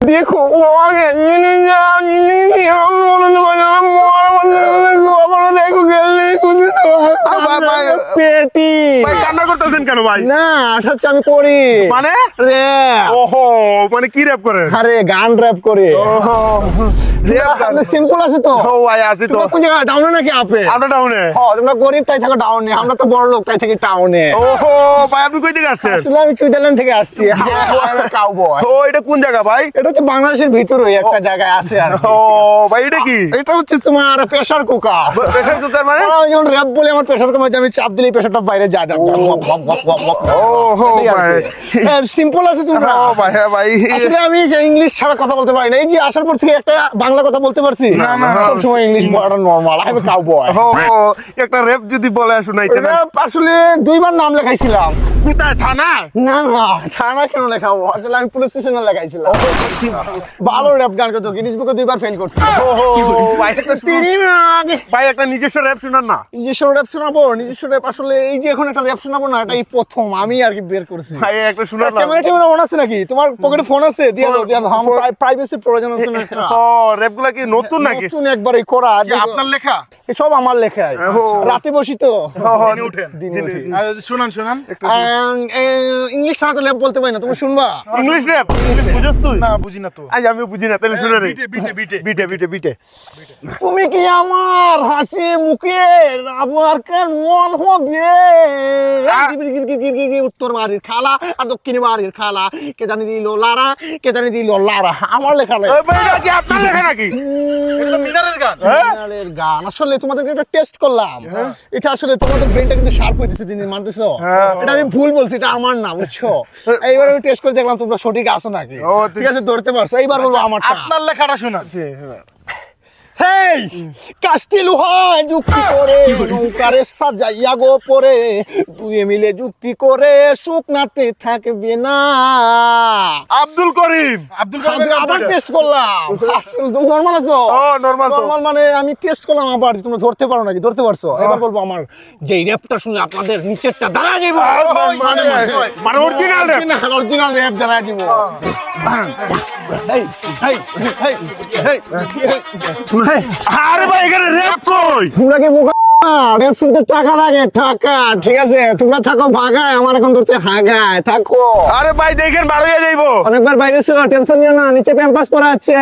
দেখো দেখো পেটি ভাই কান্না করতেছেন কেন ভাই? না হচ্ছে আমি করি মানে র্যাপ। ওহো, মানে কি র্যাপ করেন? আরে গান র্যাপ করি। সিম্পল আছে তো। ও ভাই আছে তো। তোমরা কোন জায়গায় ডাউনে নাকি আপে? আমরা ডাউনে। হ্যাঁ তোমরা গরিব তাই থাকো ডাউনে, আমরা তো বড় লোক তাই থাকি টাউনে। ওহো ভাই, আপনি কই থেকে আসছেন? আসলে আমি সুইজারল্যান্ড থেকে আসছি। আমি কাউবয়। ও এটা কোন জায়গা ভাই? এটা হচ্ছে বাংলাদেশের ভিতরে একটা জায়গায় আছে আর কি। ও ভাই এটা কি? এটা হচ্ছে তোমার প্রেসার কুকার। প্রেসার কুকার মানে? আমি যখন র্যাপ বলে আমার প্রেসার কুকার আমি চাপ দিলেই প্রেসারটা বাইরে যায়। ওহো ভাই। সিম্পল আছে তোমরা। ও ভাই হ্যাঁ ভাই। আসলে আমি যে ইংলিশ ছাড়া কথা বলতে পারি না, এই যে আসার পর থেকে একটা বাংলা কথা বলতে পারছি। না, না। সব সময় ইংলিশ বলাটা নরমাল। আমি কাউবয়। ও একটা র্যাপ যদি বলে শুনাইতে না। র্যাপ আসলে দুইবার নাম লেখাইছিলাম। কোথায় থানা? না না থানা কেন লেখাবো, আসলে আমি পুলিশ স্টেশনে লেখাইছিলাম। ভালো র্যাপ গান করতো, গিনিস বুকে দুইবার ফেল করছি। ও ভাই একটা ভাই একটা নিজস্ব র্যাপ শুনান না। নিজস্ব র্যাপ শোনাবো, নিজস্ব র্যাপ আসলে এই যে এখন একটা র্যাপ শোনাবো না, এটাই প্রথম আমি আর কি বের করছি। ভাই একটা শুনান না। ক্যামেরা অন আছে নাকি? তোমার পকেটে ফোন আছে? দিয়ে দাও, দিয়ে দাও। আমার প্রাইভেসি প্রয়োজন আছে না একটা। ও র্যাপগুলা কি নতুন নাকি? নতুন একবারই করা। আপনার লেখা? সব আমার লেখাই। ও। রাতে বসি তো। দিনে উঠেন। দিনে উঠি। শুনান শুনান। ইংলিশ ছাড়া তো র্যাপ বলতে পারি না, তুমি শুনবা? English rap? ইংলিশ বুঝছ তুই? না বুঝি না তো। আজ আমিও বুঝি না, তাহলে শুনে রে। বিটে বিটে বিটে বিটে বিটে। তুমি কি আমার হাসি মুখে আবার কেন মন হবে? উত্তর বাড়ির খালা আর দক্ষিণ বাড়ির খালা, কে জানি দিল লারা, কে জানি দিল লারা। আমার লেখা ওই ভাই এটা কি আপনার লেখা নাকি? এটা তো মিনারের গান। মিনারের গান। আসলে তোমাদেরকে একটা টেস্ট করলাম, এটা আসলে তোমাদের ব্রেনটা কিন্তু শার্প হইতেছে দিন দিন, মানতেছো? এটা আমি ভুল বলছি, এটা আমার না, বুঝছো? এইবার আমি টেস্ট করে দেখলাম তোমরা সঠিক আছো নাকি। ও, ঠিক আছে, ধরতে পারছো। এইবার বলবো আমারটা। আপনার লেখাটা শোনান। হেই কাষ্টি লোহায় যুক্তি করে নৌকারে সাজাইয়া গো পরে, দুয়ে মিলে যুক্তি করে শুকনাতে থাকবে না। আব্দুল করিম। আব্দুল কালামের গান আবার তো এটা। টেস্ট করলাম। আসলে তুমি নরমাল আছো? ও নরমাল তো। নরমাল মানে আমি টেস্ট করলাম, আবার তোমরা ধরতে পারো নাকি? ধরতে পারছো? এবার বলবো আমার যে র্যাপটা শুনলে আপনাদের নিচেরটা দাঁড়া যাবো। মানে অরিজিনাল র্যাপ। অরিজিনাল র্যাপ দাঁড়া যাবো। হেই হেই হেই হেই হেই। আরে ভাই এখানে র্যাপ কই? তোমরা কি মুখ র্যাপ শুনতে টাকা লাগে? টাকা, ঠিক আছে? তোমরা থাকো ভাগায়, আমার এখন ধরতে হাগায় থাকো। আরে ভাই দেখেন বার হয়ে যাইবো। অনেকবার বাইরে ছিল, টেনশন নিও না, নিচে ক্যাম্পাস পড়া আছে।